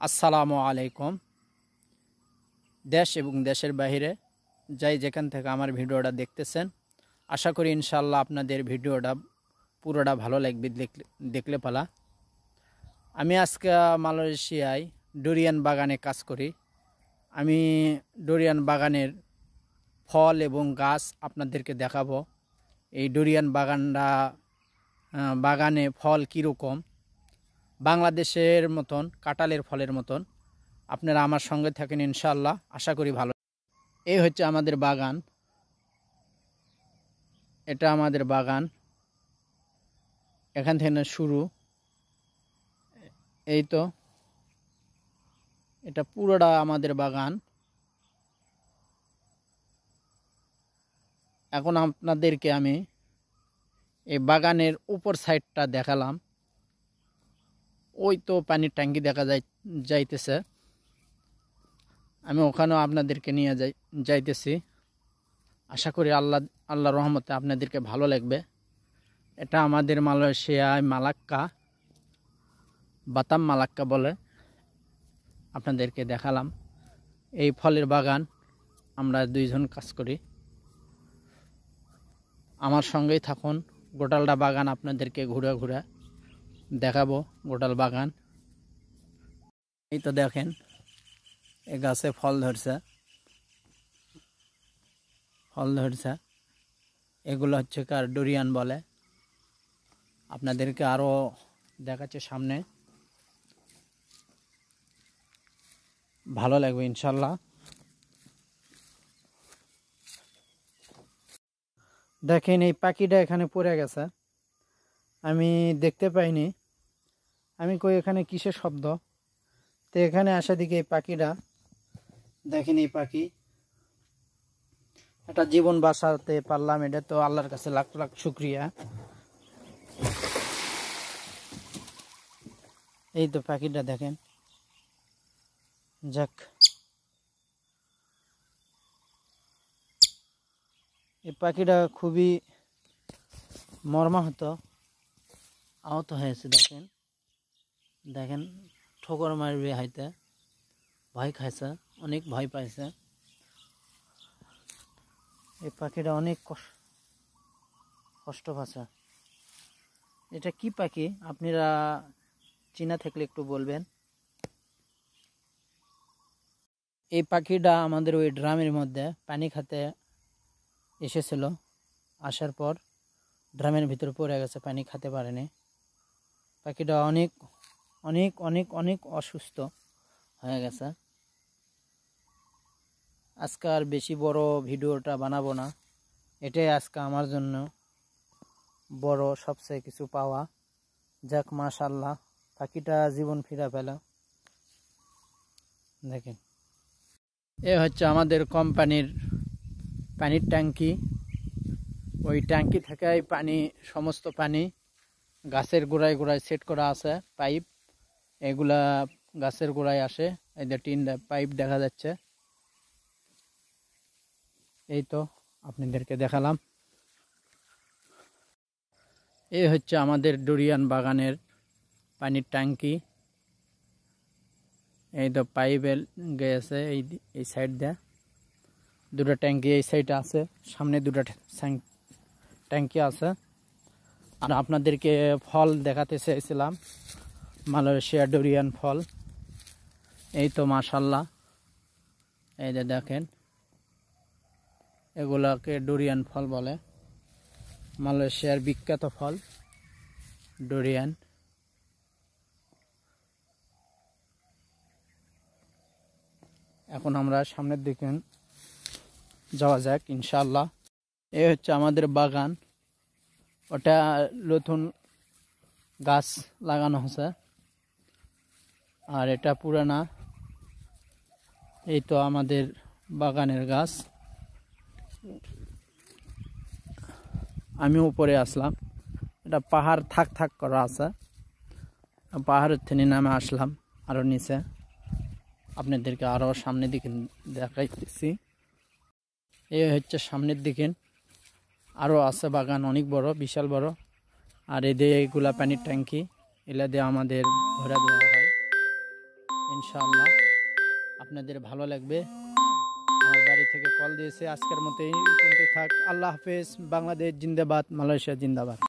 আসসালামু আলাইকুম। দেশ এবং দেশের বাইরে যাই যেখান থেকে আমার ভিডিওটা দেখতেছেন, আশা করি ইনশাআল্লাহ আপনাদের ভিডিওটা পুরোটা ভালো লাগবে দেখলে পালা। আমি আজকে মালয়েশিয়ায় ডুরিয়ান বাগানে কাজ করি। আমি ডুরিয়ান বাগানের ফল এবং গাছ আপনাদেরকে দেখাবো। এই ডুরিয়ান বাগানে ফল কীরকম, বাংলাদেশের মতন কাঁঠালের ফলের মতন। আপনারা আমার সঙ্গে থাকেন ইনশাআল্লাহ, আশা করি ভালো। এই হচ্ছে আমাদের বাগান, এটা আমাদের বাগান, এখান থেকে শুরু। এই তো এটা পুরোটা আমাদের বাগান। এখন আপনাদেরকে আমি এই বাগানের উপর সাইডটা দেখালাম। ওই তো পানির ট্যাঙ্কি দেখা যাইতেছে। আমি ওখানেও আপনাদেরকে নিয়ে যাইতেছি। আশা করি আল্লাহর রহমতে আপনাদেরকে ভালো লাগবে। এটা আমাদের মালয়েশিয়ায় মালাক্কা, বাতাম মালাক্কা বলে। আপনাদেরকে দেখালাম এই ফলের বাগান। আমরা দুইজন কাজ করি, আমার সঙ্গেই থাকুন। গোটালটা বাগান আপনাদেরকে ঘুরে ঘুরে দেখাবো। গোটাল বাগান এই তো দেখেন, এই গাছে ফল ধরছে, এগুলো হচ্ছে কার ডুরিয়ান বলে। আপনাদেরকে আরও দেখাচ্ছে সামনে, ভালো লাগবে ইনশাল্লাহ। দেখেন এই পাখিটা এখানে পড়ে গেছে, আমি দেখতে পাইনি। আমি কই এখানে কিসের শব্দ, তো এখানে আসা দিকে এই পাখিটা দেখেন। এই পাখি একটা জীবন বাঁচাতে পারলাম, এটা তো আল্লাহর কাছে লাখ লাখ শুকরিয়া। এই তো পাখিটা দেখেন, যাক। এই পাখিটা খুবই মর্মাহত, আহত হয়েছে। দেখেন ঠোকর মারবে, হাইতে ভয় খাইছে, অনেক ভয় পাইছে। এই পাখিটা অনেক কষ্ট পাচ্ছে। এটা কি পাখি আপনারা চিনা থাকলে একটু বলবেন। এই পাখিটা আমাদের ওই ড্রামের মধ্যে পানি খেতে এসেছিল, আসার পর ড্রামের ভিতরে পড়ে গেছে, পানি খেতে পারেনি। পাখিটা অনেক অনেক অনেক অনেক অসুস্থ হয়ে গেছে। আজকে আর বেশি বড় ভিডিওটা বানাবো না, এটাই আজকে আমার জন্য বড় সবচেয়ে কিছু পাওয়া। যাক, মাশাআল্লাহ, পাখিটা জীবন ফিরে পেল। দেখেন, এ হচ্ছে আমাদের কোম্পানির পানির ট্যাঙ্কি। ওই ট্যাঙ্কি থেকে সমস্ত পানি গাছের গোড়ায় গোড়ায় সেট করা আছে পাইপ, এগুলা গাছের গোড়ায় আসে। এই যে টিন পাইপ দেখা যাচ্ছে। এই তো আপনাদেরকে দেখালাম। এই হচ্ছে আমাদের ডুরিয়ান বাগানের পানির ট্যাঙ্কি। এই তো পাইপের গেছে এই সাইড দিয়ে। দুটো ট্যাঙ্কি এই সাইডে আছে, সামনে দুটো ট্যাঙ্কি আছে। আর আপনাদেরকে ফল দেখাতে চেয়েছিলাম, মালয়েশিয়া ডুরিয়ান ফল। এই তো মাশাআল্লাহ, এই যে দেখেন, এগুলাকে ডুরিয়ান ফল বলে। মালয়েশিয়ার বিখ্যাত ফল ডুরিয়ান। এখন আমরা সামনের দিকে যাওয়া যাক ইনশাআল্লাহ। এই হচ্ছে আমাদের বাগান, ওটা নতুন গাছ লাগানো হয়েছে, আর এটা পুরানা। এই তো আমাদের বাগানের গাছ। আমি উপরে আসলাম, এটা পাহাড় থাক করা আছে, পাহাড়ের থেকে নামে আসলাম আরও নিচে। আপনাদেরকে আরও সামনের দিকে দেখাইতেছি। এই হচ্ছে সামনের দিকে আরও আছে বাগান, অনেক বড়, বিশাল বড়। আর এদিকে এগুলা পানির ট্যাঙ্কি, এগুলা দিয়ে আমাদের ঘোরা দেওয়া হয় ইনশাআল্লাহ আপনাদের ভালো লাগবে। আমার বাড়ি থেকে কল দিয়েছে। আজকের মতো এই পর্যন্তই থাক। আল্লাহ হাফেজ। বাংলাদেশ জিন্দাবাদ, মালয়েশিয়া জিন্দাবাদ।